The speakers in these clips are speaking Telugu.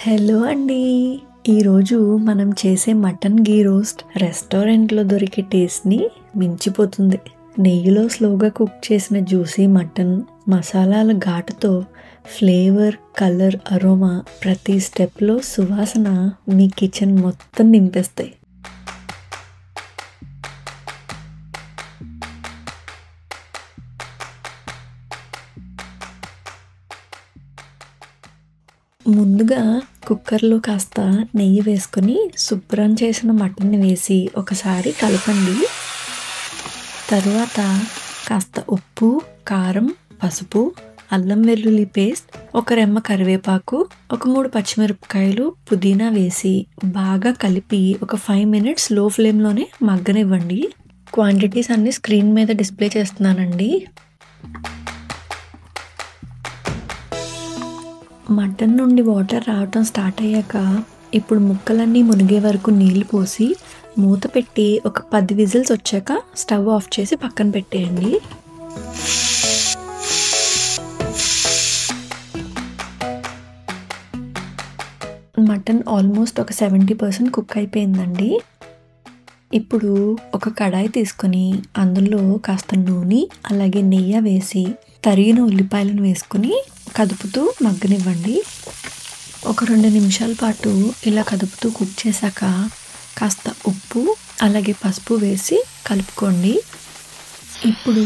హలో అండి. ఈరోజు మనం చేసే మటన్ గీ రోస్ట్ రెస్టారెంట్లో దొరికే టేస్ట్ని మించిపోతుంది. నెయ్యిలో స్లోగా కుక్ చేసిన జ్యూసీ మటన్, మసాలాల ఘాటుతో ఫ్లేవర్, కలర్, అరోమా ప్రతి స్టెప్లో సువాసన మీ కిచెన్ మొత్తం నింపేస్తాయి. ముందుగా కుక్కర్లో కాస్త నెయ్యి వేసుకొని శుభ్రం చేసిన మటన్ని వేసి ఒకసారి కలపండి. తరువాత కాస్త ఉప్పు, కారం, పసుపు, అల్లం వెల్లుల్లి పేస్ట్, ఒక రెమ్మ కరివేపాకు, ఒక 3 పచ్చిమిరపకాయలు, పుదీనా వేసి బాగా కలిపి ఒక 5 మినిట్స్ లో ఫ్లేమ్లోనే మగ్గనివ్వండి. క్వాంటిటీస్ అన్నీ స్క్రీన్ మీద డిస్ప్లే చేస్తున్నానండి. మటన్ నుండి వాటర్ రావటం స్టార్ట్ అయ్యాక ఇప్పుడు ముక్కలన్నీ మునిగే వరకు నీళ్లు పోసి మూత పెట్టి ఒక 10 విజిల్స్ వచ్చాక స్టవ్ ఆఫ్ చేసి పక్కన పెట్టేయండి. మటన్ ఆల్మోస్ట్ ఒక 70% కుక్ అయిపోయిందండి. ఇప్పుడు ఒక కడాయి తీసుకొని అందులో కాస్త నూనె అలాగే నెయ్యి వేసి తరిగిన ఉల్లిపాయలను వేసుకుని కదుపుతూ మగ్గనివ్వండి. ఒక 2 నిమిషాల పాటు ఇలా కదుపుతూ కుక్ చేశాక కాస్త ఉప్పు అలాగే పసుపు వేసి కలుపుకోండి. ఇప్పుడు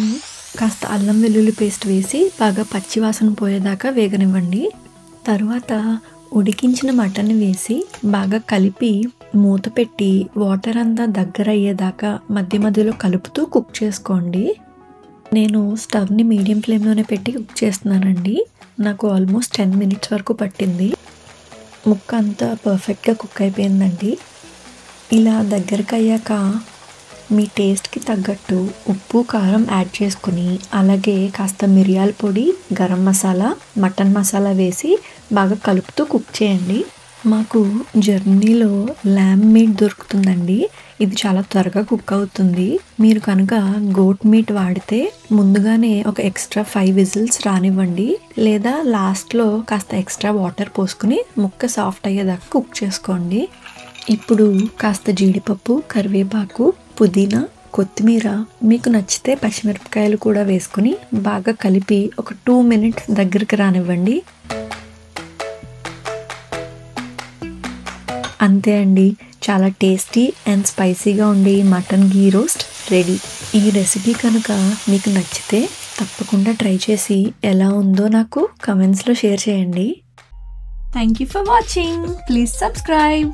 కాస్త అల్లం వెల్లుల్లి పేస్ట్ వేసి బాగా పచ్చివాసన పోయేదాకా వేగనివ్వండి. తర్వాత ఉడికించిన మటన్ వేసి బాగా కలిపి మూత పెట్టి వాటర్ అంతా దగ్గర అయ్యేదాకా మధ్య మధ్యలో కలుపుతూ కుక్ చేసుకోండి. నేను స్టవ్ని మీడియం ఫ్లేమ్లోనే పెట్టి కుక్ చేస్తున్నానండి. నాకు ఆల్మోస్ట్ 10 మినిట్స్ వరకు పట్టింది. ముక్క అంతా పర్ఫెక్ట్గా కుక్ అయిపోయిందండి. ఇలా దగ్గరకు అయ్యాక మీ టేస్ట్కి తగ్గట్టు ఉప్పు, కారం యాడ్ చేసుకుని అలాగే కాస్త మిరియాల పొడి, గరం మసాలా, మటన్ మసాలా వేసి బాగా కలుపుతూ కుక్ చేయండి. మాకు జర్నీలో ల్యామ్ మీట్ దొరుకుతుందండి. ఇది చాలా త్వరగా కుక్ అవుతుంది. మీరు కనుక గోట్ మీట్ వాడితే ముందుగానే ఒక ఎక్స్ట్రా 5 విజిల్స్ రానివ్వండి, లేదా లాస్ట్లో కాస్త ఎక్స్ట్రా వాటర్ పోసుకుని ముక్క సాఫ్ట్ అయ్యేదాకా కుక్ చేసుకోండి. ఇప్పుడు కాస్త జీడిపప్పు, కరివేపాకు, పుదీనా, కొత్తిమీర, మీకు నచ్చితే పచ్చిమిరపకాయలు కూడా వేసుకుని బాగా కలిపి ఒక 2 మినిట్స్ దగ్గరికి రానివ్వండి. అంతే అండి, చాలా టేస్టీ అండ్ స్పైసీగా ఉండే మటన్ గీ రోస్ట్ రెడీ. ఈ రెసిపీ కనుక మీకు నచ్చితే తప్పకుండా ట్రై చేసి ఎలా ఉందో నాకు కమెంట్స్లో షేర్ చేయండి. Thank you for watching. Please subscribe.